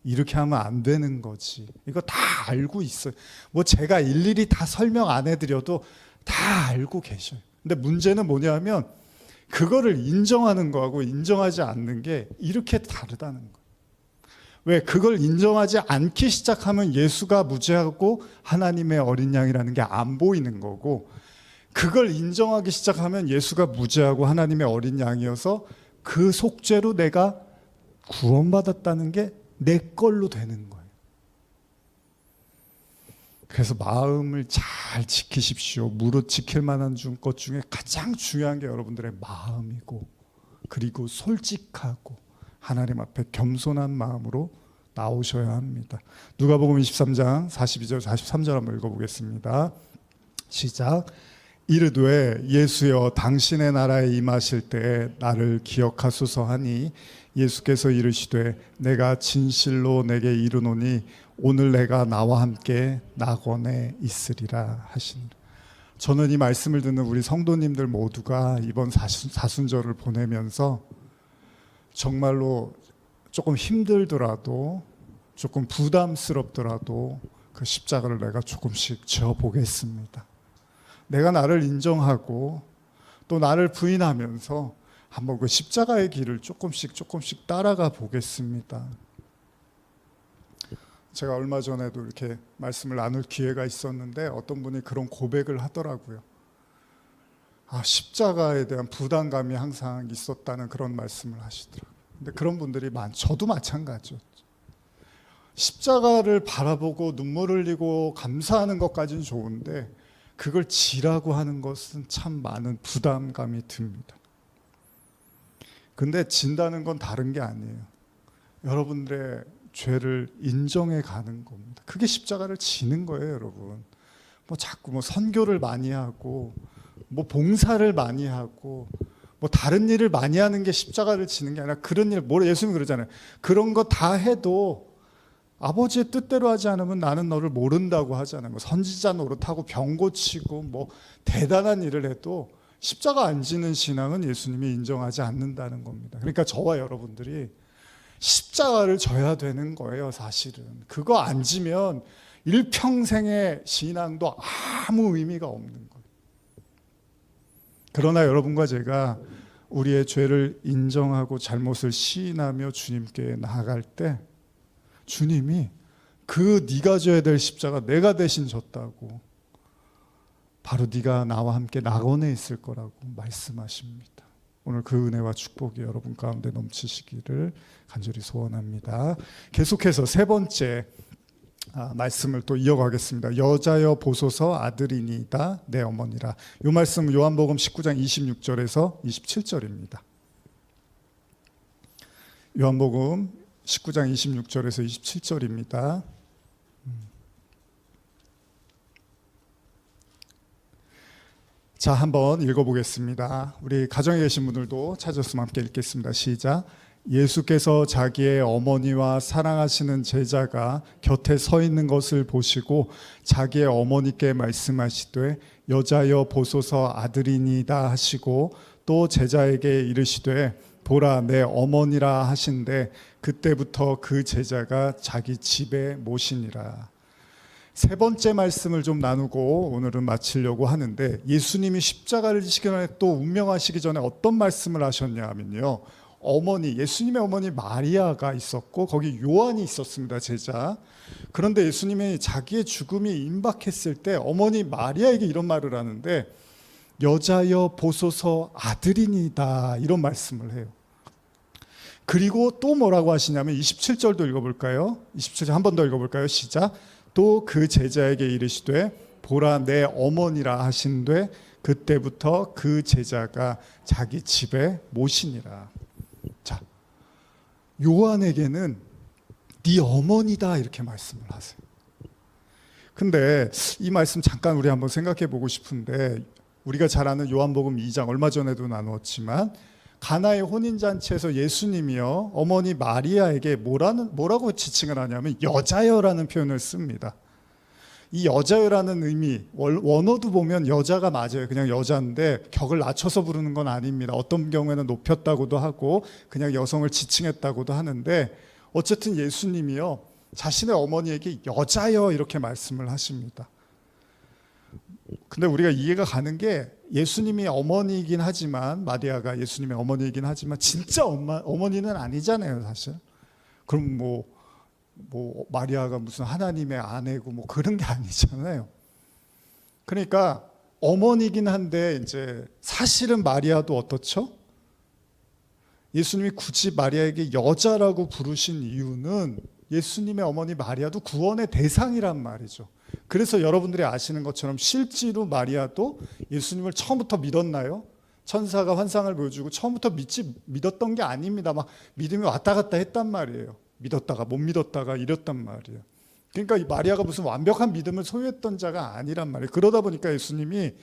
이렇게 하면 안 되는 거지. 이거 다 알고 있어요. 뭐 제가 일일이 다 설명 안 해드려도 다 알고 계셔요. 근데 문제는 뭐냐면 그거를 인정하는 거하고 인정하지 않는 게 이렇게 다르다는 거예요. 왜? 그걸 인정하지 않기 시작하면 예수가 무죄하고 하나님의 어린 양이라는 게 안 보이는 거고, 그걸 인정하기 시작하면 예수가 무죄하고 하나님의 어린 양이어서 그 속죄로 내가 구원받았다는 게 내 걸로 되는 거예요. 그래서 마음을 잘 지키십시오. 무릇 지킬 만한 것 중에 가장 중요한 게 여러분들의 마음이고, 그리고 솔직하고 하나님 앞에 겸손한 마음으로 나오셔야 합니다. 누가복음 23장 42절 43절 한번 읽어보겠습니다. 시작. 이르되 예수여 당신의 나라에 임하실 때 나를 기억하소서 하니 예수께서 이르시되 내가 진실로 내게 이르노니 오늘 내가 나와 함께 낙원에 있으리라 하시니라. 저는 이 말씀을 듣는 우리 성도님들 모두가 이번 사순절을 보내면서 정말로 조금 힘들더라도 조금 부담스럽더라도 그 십자가를 내가 조금씩 지어보겠습니다. 내가 나를 인정하고 또 나를 부인하면서 한번 그 십자가의 길을 조금씩 따라가 보겠습니다. 제가 얼마 전에도 이렇게 말씀을 나눌 기회가 있었는데 어떤 분이 그런 고백을 하더라고요. 십자가에 대한 부담감이 항상 있었다는 그런 말씀을 하시더라고요. 근데 그런 분들이 저도 마찬가지였죠. 십자가를 바라보고 눈물 흘리고 감사하는 것까지는 좋은데 그걸 지라고 하는 것은 참 많은 부담감이 듭니다. 근데 진다는 건 다른 게 아니에요. 여러분들의 죄를 인정해 가는 겁니다. 그게 십자가를 지는 거예요, 여러분. 자꾸 선교를 많이 하고 봉사를 많이 하고 다른 일을 많이 하는 게 십자가를 지는 게 아니라 그런 일, 예수님이 그러잖아요. 그런 거 다 해도 아버지의 뜻대로 하지 않으면 나는 너를 모른다고 하잖아요. 선지자 노릇하고 병 고치고 대단한 일을 해도 십자가 안 지는 신앙은 예수님이 인정하지 않는다는 겁니다. 그러니까 저와 여러분들이 십자가를 져야 되는 거예요, 사실은. 그거 안 지면 일평생의 신앙도 아무 의미가 없는 거예요. 그러나 여러분과 제가 우리의 죄를 인정하고 잘못을 시인하며 주님께 나아갈 때 주님이 네가 져야 될 십자가 내가 대신 졌다고, 바로 네가 나와 함께 낙원에 있을 거라고 말씀하십니다. 오늘 그 은혜와 축복이 여러분 가운데 넘치시기를 간절히 소원합니다. 계속해서 세 번째 말씀을 또 이어가겠습니다. 여자여 보소서 아들이니이다 내 어머니라. 이 말씀은 요한복음 19장 26절에서 27절입니다. 요한복음 19장 26절에서 27절입니다. 자, 한번 읽어보겠습니다. 우리 가정에 계신 분들도 찾았으면 함께 읽겠습니다. 시작. 예수께서 자기의 어머니와 사랑하시는 제자가 곁에 서 있는 것을 보시고 자기의 어머니께 말씀하시되 여자여 보소서 아들이니이다 하시고 또 제자에게 이르시되 보라 내 어머니라 하신대 그때부터 그 제자가 자기 집에 모시니라. 세 번째 말씀을 좀 나누고 오늘은 마치려고 하는데, 예수님이 십자가를 지시기 전에 또 운명하시기 전에 어떤 말씀을 하셨냐 하면요, 예수님의 어머니 마리아가 있었고 거기 요한이 있었습니다, 제자. 그런데 예수님이 자기의 죽음이 임박했을 때 어머니 마리아에게 이런 말을 하는데 여자여 보소서 아들이니다 이런 말씀을 해요. 그리고 또 뭐라고 하시냐면 27절도 읽어볼까요? 27절 한 번 더 읽어볼까요? 시작. 또 그 제자에게 이르시되 보라 내 어머니라 하신되 그때부터 그 제자가 자기 집에 모시니라. 자, 요한에게는 네 어머니다 이렇게 말씀을 하세요. 근데 이 말씀 잠깐 우리 한번 생각해 보고 싶은데, 우리가 잘 아는 요한복음 2장 얼마 전에도 나누었지만 가나의 혼인잔치에서 예수님이요 어머니 마리아에게 뭐라고 지칭을 하냐면 여자여라는 표현을 씁니다. 이 여자여라는 의미, 원어도 보면 여자가 맞아요. 그냥 여자인데 격을 낮춰서 부르는 건 아닙니다. 어떤 경우에는 높였다고도 하고 그냥 여성을 지칭했다고도 하는데, 어쨌든 예수님이요 자신의 어머니에게 여자여 이렇게 말씀을 하십니다. 근데 우리가 이해가 가는 게, 예수님이 어머니이긴 하지만, 마리아가 예수님의 어머니이긴 하지만 진짜 어머니는 아니잖아요, 사실. 그럼 마리아가 무슨 하나님의 아내고 그런 게 아니잖아요. 그러니까 어머니이긴 한데 이제 사실은 마리아도 어떻죠? 예수님이 굳이 마리아에게 여자라고 부르신 이유는 예수님의 어머니 마리아도 구원의 대상이란 말이죠. 그래서 여러분들이 아시는 것처럼 실제로 마리아도 예수님을 처음부터 믿었나요? 천사가 환상을 보여주고 처음부터 믿었던 게 아닙니다. 막 믿음이 왔다 갔다 했단 말이에요. 믿었다가 못 믿었다가 이랬단 말이에요. 그러니까 이 마리아가 무슨 완벽한 믿음을 소유했던 자가 아니란 말이에요. 그러다 보니까 예수님이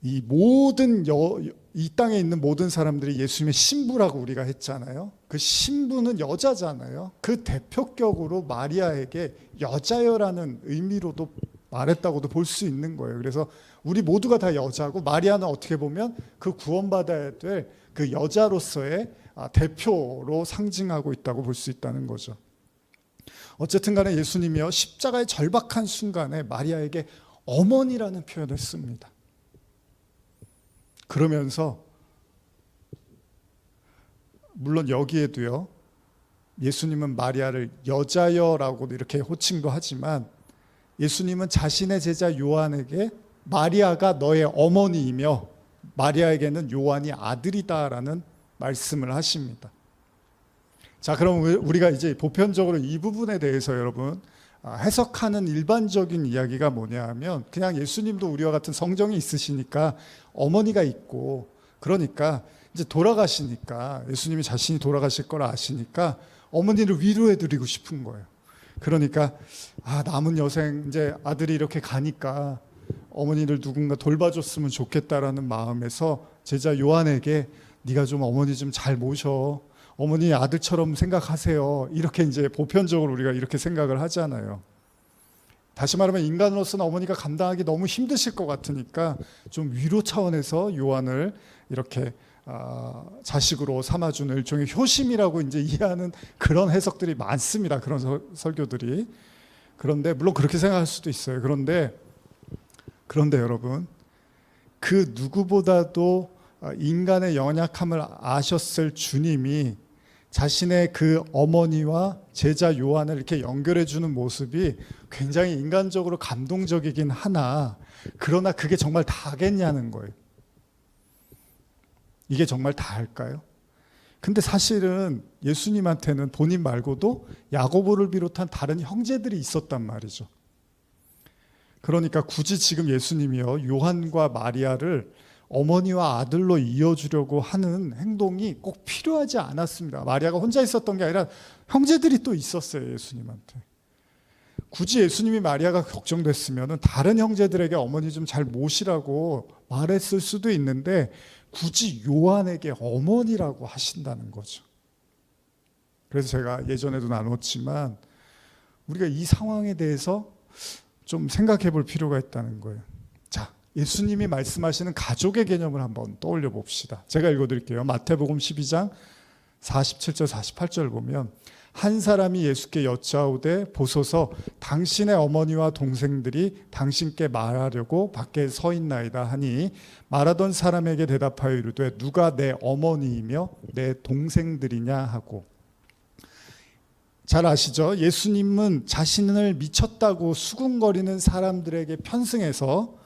이 땅에 있는 모든 사람들이 예수님의 신부라고 우리가 했잖아요. 그 신부는 여자잖아요. 그 대표격으로 마리아에게 여자여라는 의미로도 말했다고도 볼 수 있는 거예요. 그래서 우리 모두가 다 여자고 마리아는 어떻게 보면 그 구원받아야 될 그 여자로서의 대표로 상징하고 있다고 볼 수 있다는 거죠. 어쨌든 간에 예수님이요 십자가의 절박한 순간에 마리아에게 어머니라는 표현을 씁니다. 그러면서 물론 여기에도요 예수님은 마리아를 여자여라고 이렇게 호칭도 하지만 예수님은 자신의 제자 요한에게 마리아가 너의 어머니이며 마리아에게는 요한이 아들이다라는 말씀을 하십니다. 자, 그럼 우리가 이제 보편적으로 이 부분에 대해서 여러분 해석하는 일반적인 이야기가 뭐냐 하면, 그냥 예수님도 우리와 같은 성정이 있으시니까 어머니가 있고, 그러니까 이제 돌아가시니까, 예수님이 자신이 돌아가실 걸 아시니까 어머니를 위로해 드리고 싶은 거예요. 그러니까 남은 여생 이제 아들이 이렇게 가니까 어머니를 누군가 돌봐줬으면 좋겠다라는 마음에서 제자 요한에게 네가 좀 어머니 좀 잘 모셔, 어머니 아들처럼 생각하세요, 이렇게 이제 보편적으로 우리가 이렇게 생각을 하잖아요. 다시 말하면 인간으로서는 어머니가 감당하기 너무 힘드실 것 같으니까 좀 위로 차원에서 요한을 이렇게 자식으로 삼아주는 일종의 효심이라고 이제 이해하는 그런 해석들이 많습니다. 그런 설교들이. 그런데 물론 그렇게 생각할 수도 있어요. 그런데 여러분, 그 누구보다도 인간의 연약함을 아셨을 주님이 자신의 그 어머니와 제자 요한을 이렇게 연결해 주는 모습이 굉장히 인간적으로 감동적이긴 하나, 그러나 그게 정말 다겠냐는 거예요. 이게 정말 다일까요? 근데 사실은 예수님한테는 본인 말고도 야고보를 비롯한 다른 형제들이 있었단 말이죠. 그러니까 굳이 지금 예수님이요 요한과 마리아를 어머니와 아들로 이어주려고 하는 행동이 꼭 필요하지 않았습니다. 마리아가 혼자 있었던 게 아니라 형제들이 또 있었어요, 예수님한테. 굳이 예수님이 마리아가 걱정됐으면 다른 형제들에게 어머니 좀 잘 모시라고 말했을 수도 있는데, 굳이 요한에게 어머니라고 하신다는 거죠. 그래서 제가 예전에도 나눴지만 우리가 이 상황에 대해서 좀 생각해 볼 필요가 있다는 거예요. 자, 예수님이 말씀하시는 가족의 개념을 한번 떠올려 봅시다. 제가 읽어드릴게요. 마태복음 12장 47절 48절 보면, 한 사람이 예수께 여짜오되 보소서 당신의 어머니와 동생들이 당신께 말하려고 밖에 서 있나이다 하니, 말하던 사람에게 대답하여 이르되 누가 내 어머니이며 내 동생들이냐 하고. 잘 아시죠? 예수님은 자신을 미쳤다고 수군거리는 사람들에게 편승해서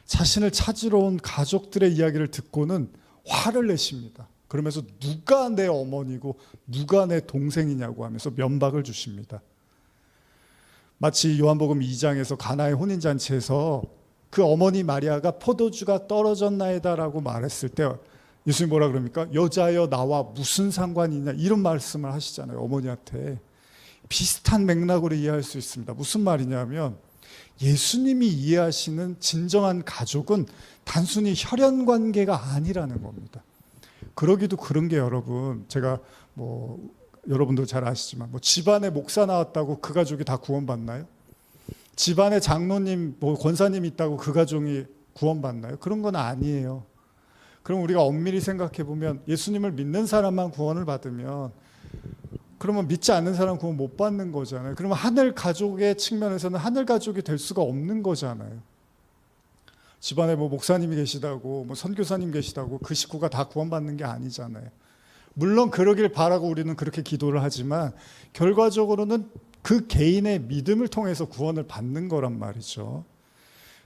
자신을 찾으러 온 가족들의 이야기를 듣고는 화를 내십니다. 그러면서 누가 내 어머니고 누가 내 동생이냐고 하면서 면박을 주십니다. 마치 요한복음 2장에서 가나의 혼인잔치에서 그 어머니 마리아가 포도주가 떨어졌나이다라고 말했을 때 예수님 뭐라 그럽니까? 여자여 나와 무슨 상관이냐, 이런 말씀을 하시잖아요, 어머니한테. 비슷한 맥락으로 이해할 수 있습니다. 무슨 말이냐면, 예수님이 이해하시는 진정한 가족은 단순히 혈연 관계가 아니라는 겁니다. 그러기도 그런 게, 여러분, 제가 여러분도 잘 아시지만 집안에 목사 나왔다고 그 가족이 다 구원받나요? 집안에 장로님, 권사님 있다고 그 가족이 구원받나요? 그런 건 아니에요. 그럼 우리가 엄밀히 생각해 보면 예수님을 믿는 사람만 구원을 받으면, 그러면 믿지 않는 사람 구원 못 받는 거잖아요. 그러면 하늘 가족의 측면에서는 하늘 가족이 될 수가 없는 거잖아요. 집안에 목사님이 계시다고 선교사님 계시다고 그 식구가 다 구원받는 게 아니잖아요. 물론 그러길 바라고 우리는 그렇게 기도를 하지만 결과적으로는 그 개인의 믿음을 통해서 구원을 받는 거란 말이죠.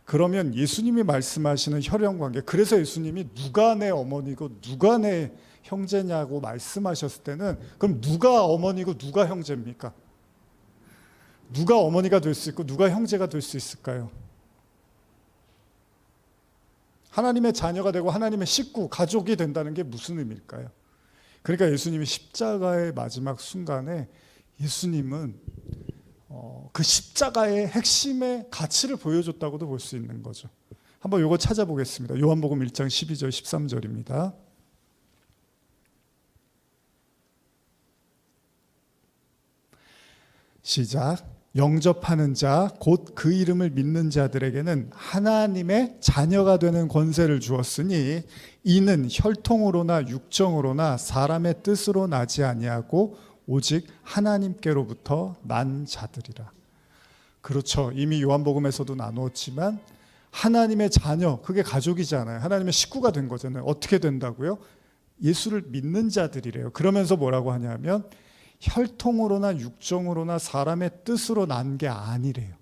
그러면 예수님이 말씀하시는 혈연관계, 그래서 예수님이 누가 내 어머니고 누가 내 형제냐고 말씀하셨을 때는, 그럼 누가 어머니고 누가 형제입니까? 누가 어머니가 될 수 있고 누가 형제가 될 수 있을까요? 하나님의 자녀가 되고 하나님의 식구, 가족이 된다는 게 무슨 의미일까요? 그러니까 예수님이 십자가의 마지막 순간에 예수님은 그 십자가의 핵심의 가치를 보여줬다고도 볼 수 있는 거죠. 한번 이거 찾아보겠습니다. 요한복음 1장 12절 13절입니다. 시작. 영접하는 자 곧 그 이름을 믿는 자들에게는 하나님의 자녀가 되는 권세를 주었으니 이는 혈통으로나 육정으로나 사람의 뜻으로 나지 아니하고 오직 하나님께로부터 난 자들이라. 그렇죠. 이미 요한복음에서도 나누었지만 하나님의 자녀, 그게 가족이잖아요. 하나님의 식구가 된 거잖아요. 어떻게 된다고요? 예수를 믿는 자들이래요. 그러면서 뭐라고 하냐면 혈통으로나 육정으로나 사람의 뜻으로 난 게 아니래요.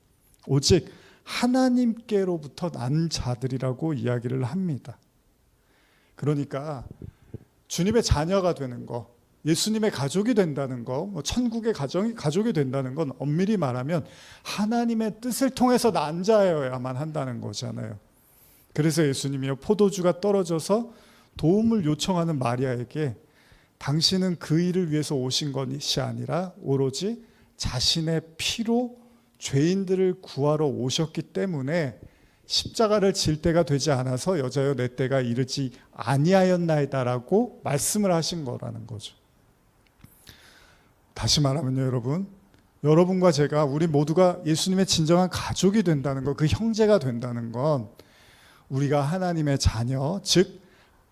오직 하나님께로부터 난 자들이라고 이야기를 합니다. 그러니까 주님의 자녀가 되는 거, 예수님의 가족이 된다는 거, 천국의 가족이 된다는 건 엄밀히 말하면 하나님의 뜻을 통해서 난 자여야만 한다는 거잖아요. 그래서 예수님이 포도주가 떨어져서 도움을 요청하는 마리아에게 당신은 그 일을 위해서 오신 것이 아니라 오로지 자신의 피로 죄인들을 구하러 오셨기 때문에 십자가를 질 때가 되지 않아서 여자여 내 때가 이르지 아니하였나이다라고 말씀을 하신 거라는 거죠. 다시 말하면요, 여러분과 제가 우리 모두가 예수님의 진정한 가족이 된다는 것, 그 형제가 된다는 건 우리가 하나님의 자녀, 즉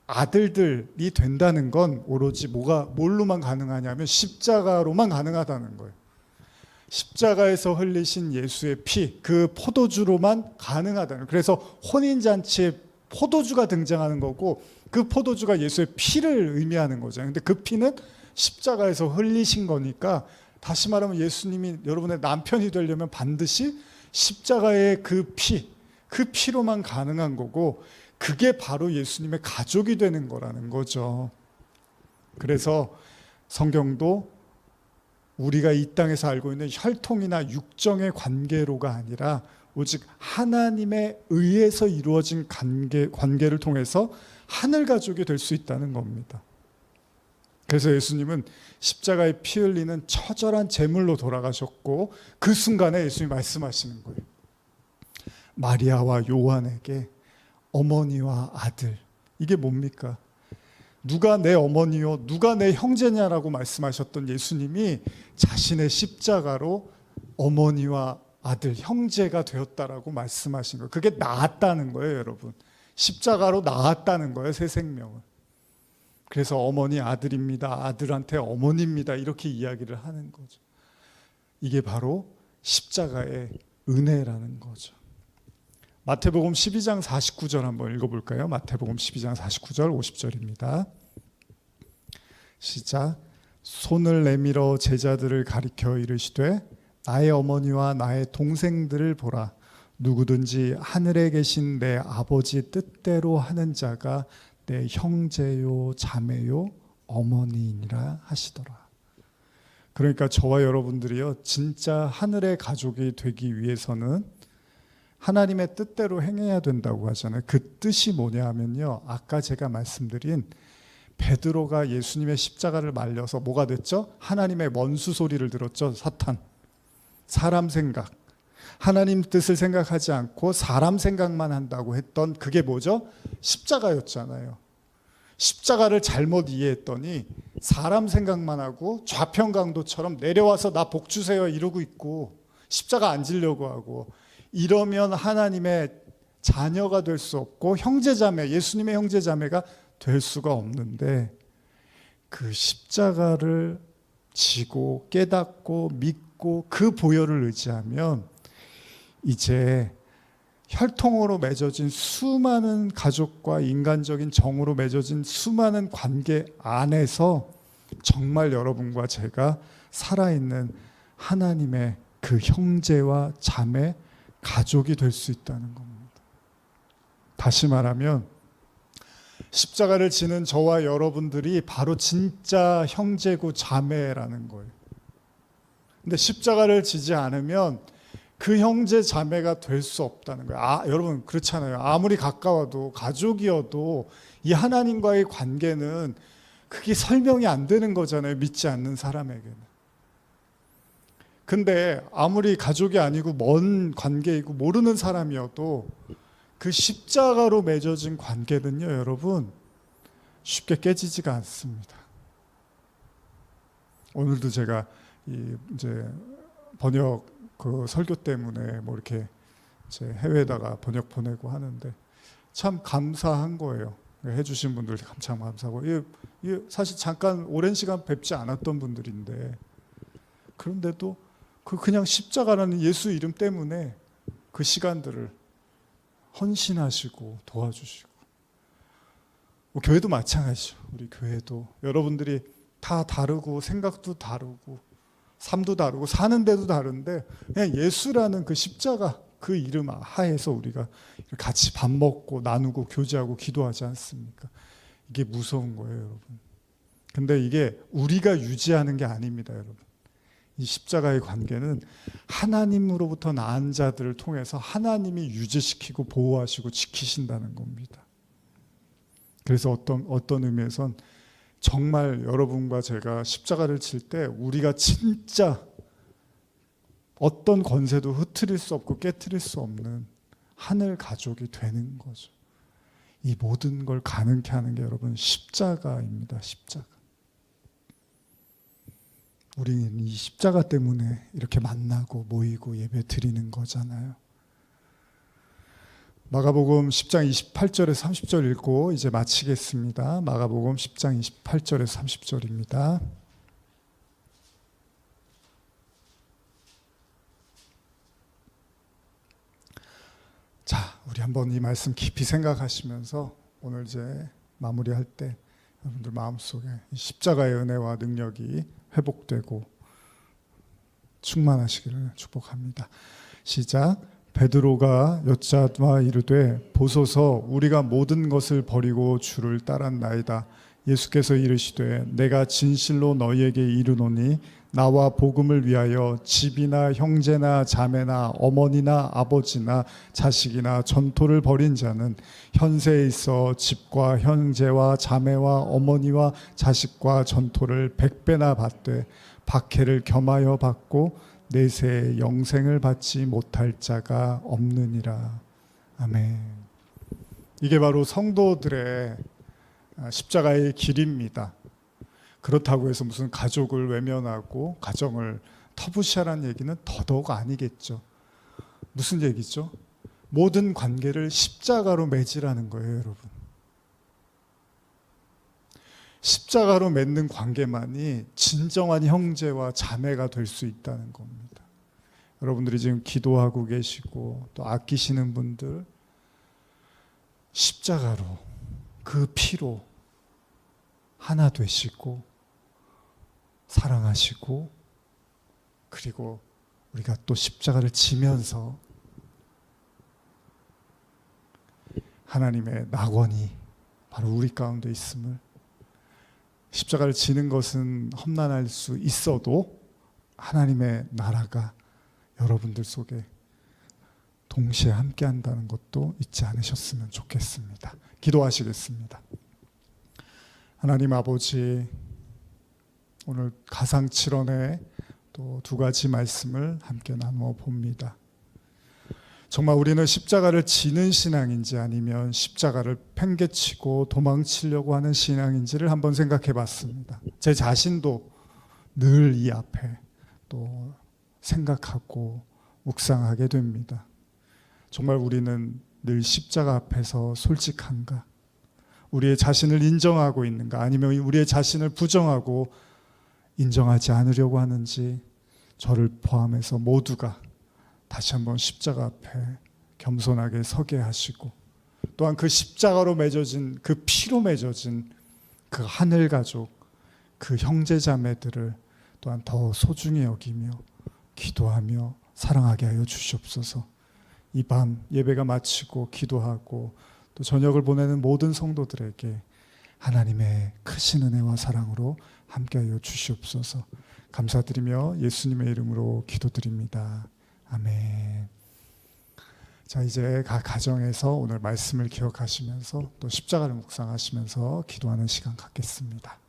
아들들이 된다는 건 오로지 뭘로만 가능하냐면 십자가로만 가능하다는 거예요. 십자가에서 흘리신 예수의 피, 그 포도주로만 가능하다는 거예요. 그래서 혼인잔치에 포도주가 등장하는 거고 그 포도주가 예수의 피를 의미하는 거죠. 근데 그 피는 십자가에서 흘리신 거니까 다시 말하면 예수님이 여러분의 남편이 되려면 반드시 십자가의 그 피로만 가능한 거고 그게 바로 예수님의 가족이 되는 거라는 거죠. 그래서 성경도 우리가 이 땅에서 알고 있는 혈통이나 육정의 관계로가 아니라 오직 하나님에 의해서 이루어진 관계를 통해서 하늘 가족이 될 수 있다는 겁니다. 그래서 예수님은 십자가에 피 흘리는 처절한 제물로 돌아가셨고 그 순간에 예수님이 말씀하시는 거예요. 마리아와 요한에게 어머니와 아들, 이게 뭡니까? 누가 내 어머니요 누가 내 형제냐라고 말씀하셨던 예수님이 자신의 십자가로 어머니와 아들, 형제가 되었다라고 말씀하신 거예요. 그게 나았다는 거예요, 여러분. 십자가로 나았다는 거예요, 새 생명을. 그래서 어머니 아들입니다, 아들한테 어머니입니다, 이렇게 이야기를 하는 거죠. 이게 바로 십자가의 은혜라는 거죠. 마태복음 12장 49절 한번 읽어볼까요? 마태복음 12장 49절 50절입니다. 시작. 손을 내밀어 제자들을 가리켜 이르시되 나의 어머니와 나의 동생들을 보라. 누구든지 하늘에 계신 내 아버지 뜻대로 하는 자가 내 형제요 자매요 어머니이니라 하시더라. 그러니까 저와 여러분들이요 진짜 하늘의 가족이 되기 위해서는 하나님의 뜻대로 행해야 된다고 하잖아요. 그 뜻이 뭐냐 하면요, 아까 제가 말씀드린 베드로가 예수님의 십자가를 말려서 뭐가 됐죠? 하나님의 원수 소리를 들었죠. 사탄, 사람 생각, 하나님 뜻을 생각하지 않고 사람 생각만 한다고 했던 그게 뭐죠? 십자가였잖아요. 십자가를 잘못 이해했더니 사람 생각만 하고 좌편강도처럼 내려와서 나 복 주세요 이러고 있고 십자가 안 지려고 하고, 이러면 하나님의 자녀가 될 수 없고 형제자매, 예수님의 형제자매가 될 수가 없는데, 그 십자가를 지고 깨닫고 믿고 그 보혈을 의지하면 이제 혈통으로 맺어진 수많은 가족과 인간적인 정으로 맺어진 수많은 관계 안에서 정말 여러분과 제가 살아있는 하나님의 그 형제와 자매, 가족이 될 수 있다는 겁니다. 다시 말하면 십자가를 지는 저와 여러분들이 바로 진짜 형제고 자매라는 거예요. 근데 십자가를 지지 않으면 그 형제 자매가 될 수 없다는 거예요. 여러분 그렇잖아요. 아무리 가까워도 가족이어도 이 하나님과의 관계는 그게 설명이 안 되는 거잖아요. 믿지 않는 사람에게는. 근데 아무리 가족이 아니고 먼 관계이고 모르는 사람이어도 그 십자가로 맺어진 관계는요, 여러분 쉽게 깨지지가 않습니다. 오늘도 제가 이제 번역 그 설교 때문에 뭐 이렇게 제 해외에다가 번역 보내고 하는데 참 감사한 거예요. 해주신 분들 참 감사하고, 사실 잠깐 오랜 시간 뵙지 않았던 분들인데 그런데도 그냥 십자가라는 예수 이름 때문에 그 시간들을 헌신하시고 도와주시고, 뭐 교회도 마찬가지죠. 우리 교회도 여러분들이 다 다르고 생각도 다르고 삶도 다르고 사는 데도 다른데 그냥 예수라는 그 십자가, 그 이름 하에서 우리가 같이 밥 먹고 나누고 교제하고 기도하지 않습니까? 이게 무서운 거예요, 여러분. 근데 이게 우리가 유지하는 게 아닙니다, 여러분. 이 십자가의 관계는 하나님으로부터 낳은 자들을 통해서 하나님이 유지시키고 보호하시고 지키신다는 겁니다. 그래서 어떤 의미에선 정말 여러분과 제가 십자가를 칠 때 우리가 진짜 어떤 권세도 흐트릴 수 없고 깨트릴 수 없는 하늘 가족이 되는 거죠. 이 모든 걸 가능케 하는 게 여러분 십자가입니다. 십자가. 우리는 이 십자가 때문에 이렇게 만나고 모이고 예배 드리는 거잖아요. 마가복음 10장 28절에서 30절 읽고 이제 마치겠습니다. 마가복음 10장 28절에서 30절입니다. 자, 우리 한번 이 말씀 깊이 생각하시면서 오늘 이제 마무리할 때 여러분들 마음속에 이 십자가의 은혜와 능력이 회복되고 충만하시기를 축복합니다. 시작. 베드로가 여짜와 이르되 보소서 우리가 모든 것을 버리고 주를 따랐나이다. 예수께서 이르시되 내가 진실로 너희에게 이르노니 나와 복음을 위하여 집이나 형제나 자매나 어머니나 아버지나 자식이나 전토를 벌인 자는 현세에 있어 집과 형제와 자매와 어머니와 자식과 전토를 100배나 받되 박해를 겸하여 받고 내세에 영생을 받지 못할 자가 없느니라. 아멘. 이게 바로 성도들의 십자가의 길입니다. 그렇다고 해서 무슨 가족을 외면하고 가정을 터부시하라는 얘기는 더더욱 아니겠죠. 무슨 얘기죠? 모든 관계를 십자가로 맺으라는 거예요, 여러분. 십자가로 맺는 관계만이 진정한 형제와 자매가 될 수 있다는 겁니다. 여러분들이 지금 기도하고 계시고 또 아끼시는 분들 십자가로 그 피로 하나 되시고 사랑하시고 그리고 우리가 또 십자가를 지면서 하나님의 낙원이 바로 우리 가운데 있음을, 십자가를 지는 것은 험난할 수 있어도 하나님의 나라가 여러분들 속에 동시에 함께 한다는 것도 잊지 않으셨으면 좋겠습니다. 기도하시겠습니다. 하나님 아버지, 오늘 가상칠언의 또 두 가지 말씀을 함께 나누어 봅니다. 정말 우리는 십자가를 지는 신앙인지 아니면 십자가를 팽개치고 도망치려고 하는 신앙인지를 한번 생각해 봤습니다. 제 자신도 늘 이 앞에 또 생각하고 묵상하게 됩니다. 정말 우리는 늘 십자가 앞에서 솔직한가? 우리의 자신을 인정하고 있는가? 아니면 우리의 자신을 부정하고 인정하지 않으려고 하는지 저를 포함해서 모두가 다시 한번 십자가 앞에 겸손하게 서게 하시고, 또한 그 십자가로 맺어진, 그 피로 맺어진 그 하늘 가족, 그 형제 자매들을 또한 더 소중히 여기며 기도하며 사랑하게 하여 주시옵소서. 이 밤 예배가 마치고 기도하고 또 저녁을 보내는 모든 성도들에게 하나님의 크신 은혜와 사랑으로 함께하여 주시옵소서. 감사드리며 예수님의 이름으로 기도드립니다. 아멘. 자, 이제 각 가정에서 오늘 말씀을 기억하시면서 또 십자가를 묵상하시면서 기도하는 시간 갖겠습니다.